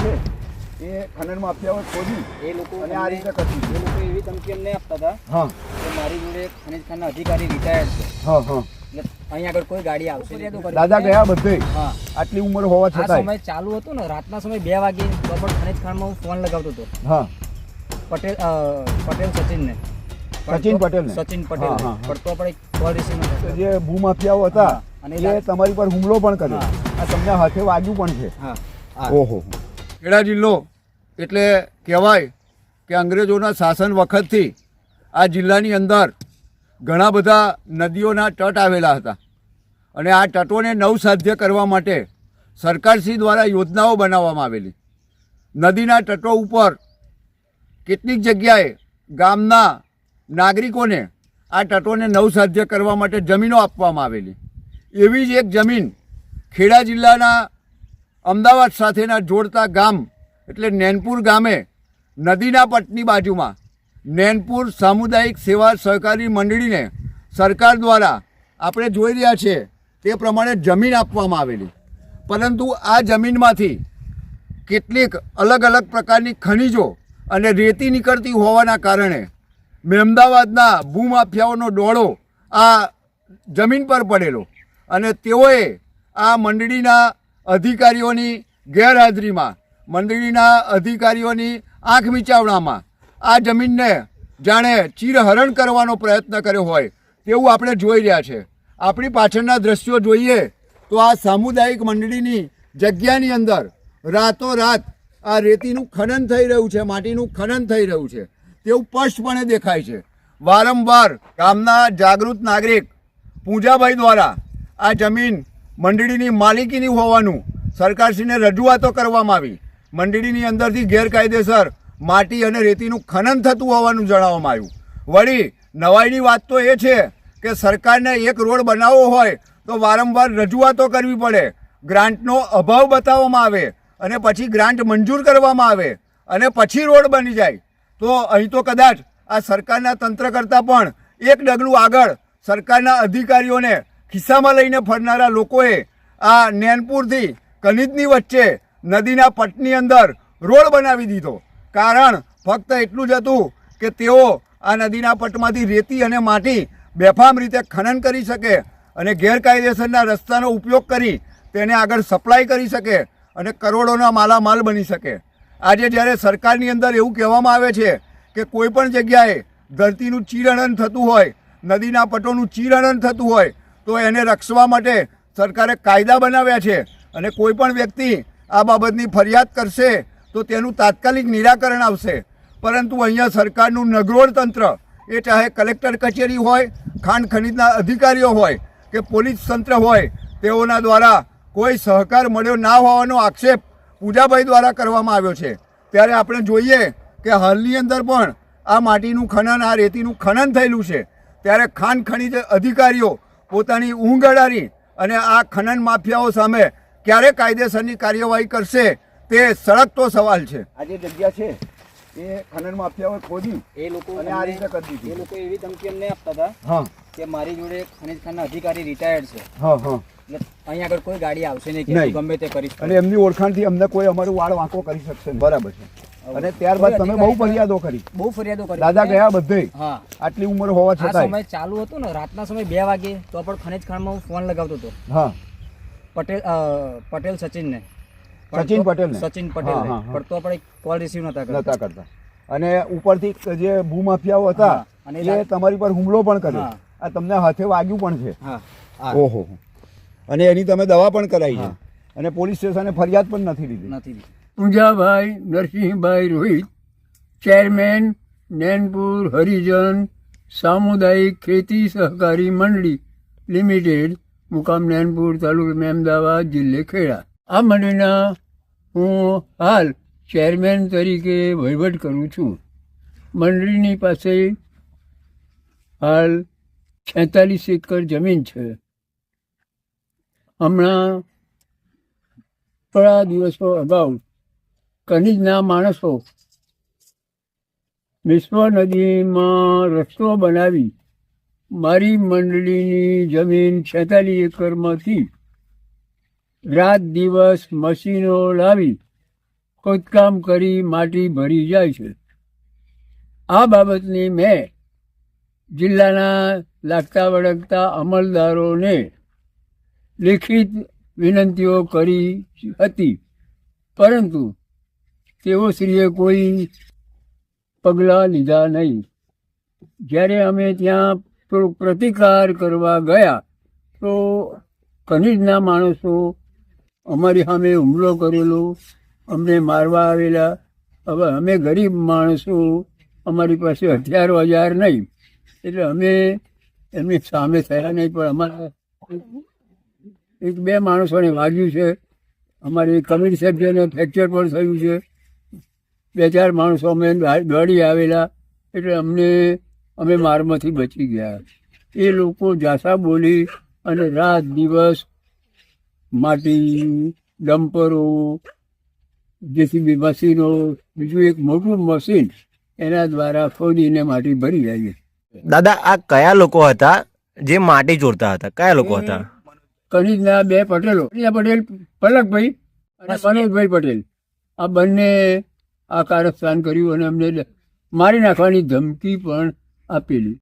છે એ ખનન માફિયાઓ ખોદી એ લોકો અને આ રીતે કરી એ લોકો એવી ધમકી અમને આપતા હતા હા કે મારી જોડે ખનીજ ખાનના અધિકારી રિટાયર્ડ છે, હા હા એટલે અહીં આગળ કોઈ ગાડી આવશે નહીં. દાદા ગયા બધે હા, આટલી ઉંમર હોવા આ છતાં સમય ચાલુ હતો ને, રાતના સમય 2 વાગે તો પણ ખનીજ ખાનમાં હું ફોન લગાવતો હતો હા પટેલ સચિનને. સચિન પટેલને? સચિન હા, પટેલ, હા, હા. પણ તો પણ કોલ રિસીવ ન તો થતો. જે ભૂમાફિયાઓ હતા હા, અને એ તમારી પર હુમલો પણ કર્યો, હા. આ તમને હાથે વાગ્યું પણ છે. હા, હા. ઓહો, ખેડા જિલ્લો એટલે કહેવાય કે અંગ્રેજોના શાસન વખતથી આ જિલ્લાની અંદર ઘણા બધા નદીઓના તટ આવેલા હતા અને આ તટોને નવસાધ્ય કરવા માટે સરકારશ્રી દ્વારા યોજનાઓ બનાવવામાં આવેલી. નદીના તટો ઉપર કેટલીક જગ્યાએ ગામના નાગરિકોને આ તટોને નવસાધ્ય કરવા માટે જમીનો આપવામાં આવેલી. એવી જ એક જમીન ખેડા જિલ્લાના અમદાવાદ સાથેના જોડતા ગામ એટલે નેનપુર ગામે નદીના પટની બાજુમાં નેનપુર સામુદાયિક સેવા સહકારી મંડળીને સરકાર દ્વારા આપણે જોઈ રહ્યા છીએ તે પ્રમાણે જમીન આપવામાં આવેલી. પરંતુ આ જમીનમાંથી કેટલીક અલગ અલગ પ્રકારની ખનિજો અને રેતી નીકળતી હોવાના કારણે મહેમદાવાદના ભૂમાફિયાઓનો દોડો આ જમીન પર પડેલો અને તેઓએ આ મંડળીના અધિકારીઓની ગેરહાજરીમાં, મંડળીના અધિકારીઓની આંખ મીચાવણામાં આ જમીનને જાણે ચીરહરણ કરવાનો પ્રયત્ન કર્યો હોય તેવું આપણે જોઈ રહ્યા છે. આપણી પાછળના દ્રશ્યો જોઈએ તો આ સામુદાયિક મંડળીની જગ્યાની અંદર રાતોરાત આ રેતીનું ખનન થઈ રહ્યું છે, માટીનું ખનન થઈ રહ્યું છે તેવું સ્પષ્ટપણે દેખાય છે. વારંવાર ગામના જાગૃત નાગરિક પૂજાભાઈ દ્વારા આ જમીન મંડળીની માલિકીની હોવાનું સરકારશ્રીને રજૂઆતો કરવામાં આવી. મંડળીની અંદરથી ગેરકાયદેસર માટી અને રેતીનું ખનન થતું હોવાનું જણાવવામાં આવ્યું. વળી નવાઈની વાત તો એ છે કે સરકારને એક રોડ બનાવવો હોય તો વારંવાર રજૂઆતો કરવી પડે, ગ્રાન્ટનો અભાવ બતાવવામાં આવે અને પછી ગ્રાન્ટ મંજૂર કરવામાં આવે અને પછી રોડ બની જાય. તો અહીં તો કદાચ આ સરકારના તંત્ર કરતાં પણ એક ડગલું આગળ સરકારના અધિકારીઓને ખિસ્સામાં લઈને ફરનારા લોકોએ આ નેનપુરથી કનિજની વચ્ચે નદીના પટની અંદર રોડ બનાવી દીધો. કારણ ફક્ત એટલું જ હતું કે તેઓ આ નદીના પટમાંથી રેતી અને માટી બેફામ રીતે ખનન કરી શકે અને ગેરકાયદેસરના રસ્તાનો ઉપયોગ કરી તેને આગળ સપ્લાય કરી શકે અને કરોડોના માલામાલ બની શકે. આજે જ્યારે સરકારની અંદર એવું કહેવામાં આવે છે કે કોઈ પણ જગ્યાએ ધરતીનું ચીરહરણ થતું હોય, નદીના પટોનું ચીરહરણ થતું હોય તો એને રક્ષવા માટે સરકારે કાયદા બનાવ્યા છે અને કોઈ પણ વ્યક્તિ આ બાબતની ફરિયાદ કરશે તો તેનું તાત્કાલિક નિરાકરણ આવશે. પરંતુ અહીંયા સરકારનું નગરોળ તંત્ર, એ ચાહે કલેક્ટર કચેરી હોય, ખાણ ખનીજના અધિકારીઓ હોય કે પોલીસ તંત્ર હોય, તેઓના દ્વારા કોઈ સહકાર મળ્યો ના હોવાનો આક્ષેપ પૂજાભાઈ દ્વારા કરવામાં આવ્યો છે. ત્યારે આપણે જોઈએ કે હાલની અંદર પણ આ માટીનું ખનન, આ રેતીનું ખનન થયેલું છે. ત્યારે ખાણ ખનીજ અધિકારીઓ પોતાની ઊંઘ અડાડી અને આ ખનન માફિયાઓ સામે ક્યારે કાયદેસરની કાર્યવાહી કરશે તે સળગતો સવાલ છે. આ જે જગ્યા છે એ ખનન માફિયાઓએ ખોદી એ લોકો અને આ રીતે કરી દીધી. એ લોકો એવી ધમકી અમને આપતા હતા હા કે મારી જોડે ખનીજ ખાનના અધિકારી રિટાયર્ડ છે, હા હા એટલે અહીં આગળ કોઈ ગાડી આવશે નહીં, કે નહીં. તું ગમે તે કરીશ. અને એમની ઓળખાણથી અમને કોઈ અમારું વાળ વાંકો કરી શકશે નહીં. બરાબર છે. અને ત્યારબાદ તમે બહુ ફરિયાદો કરી, બહુ ફરિયાદો કરી. દાદા ગયા બધે હા, આટલી ઉંમર હોવા આ છતાં. સમય ચાલુ હતો ને, રાતના સમય 2 વાગે તો પણ ખનીજ ખાનમાં હું ફોન લગાવતો હતો હા પટેલ સચિનને. સચિન પટેલને? સચિન પટેલને, હા, હા, હા. પણ તો પણ કોલ રિસીવ નતા નતા કરતા. કરતા. અને ઉપરથી જે ભૂમાફિયાઓ હતા હા, અને એ તમારી પર હુમલો પણ કર્યો. હા. આ તમને હાથે વાગ્યું પણ છે. હા, હા. ઓહો. અને એની તમે દવા પણ કરાવી છે હા. અને પોલીસ સ્ટેશને ફરિયાદ પણ નથી લીધી. નથી. પૂંજાભાઈ નરસિંહભાઈ રોહિત, ચેરમેન નેનપુર હરિજન સામુદાયિક ખેતી સહકારી મંડળી લિમિટેડ, મુકામ નેનપુર, તાલુકો મહેમદાવાદ, જિલ્લે ખેડા. આ મંડળીના હું હાલ ચેરમેન તરીકે વહીવટ કરું છું. મંડળીની પાસે હાલ 46 એકર જમીન છે. હમણાં થોડા દિવસો અગાઉ ખનીજના માણસો વિશ્વ નદીમાં રસ્તો બનાવી મારી મંડળીની જમીન 46 એકરમાંથી રાત દિવસ મશીનો લાવી ખોદકામ કરી માટી ભરી જાય છે. આ બાબતની મેં જિલ્લાના લાગતા વળગતા અમલદારોને લેખિત વિનંતીઓ કરી હતી, પરંતુ તેઓશ્રીએ કોઈ પગલાં લીધા નહીં. જ્યારે અમે ત્યાં થોડોક પ્રતિકાર કરવા ગયા તો ખનીજના માણસો અમારી સામે હુમલો કરેલો, અમને મારવા આવેલા. હવે અમે ગરીબ માણસો, અમારી પાસે હથિયારો હજાર નહીં, એટલે અમે એમની સામે થયા નહીં. પણ અમારા એક બે માણસોને વાગ્યું છે. અમારી કમિટી સભ્યને ફ્રેક્ચર પણ થયું છે. બે ચાર માણસો અમે દોડી આવેલા, એટલે અમે મારમાંથી બચી ગયા. એ લોકો જાસા બોલી અને રાત દિવસ માટી, ડમ્પરો, જેસીબી મશીનો, બીજું એક મોટું મશીન, એના દ્વારા ખોદીને માટી ભરી જાય. દાદા, આ કયા લોકો હતા જે માટી ચોરતા હતા? કયા લોકો હતા? ખનીજના બે પટેલો, પટેલ પલકભાઈ અને મનોજભાઈ પટેલ, આ બંને આ કારસ્તાન કર્યું અને અમને મારી નાખવાની ધમકી પણ આપેલી.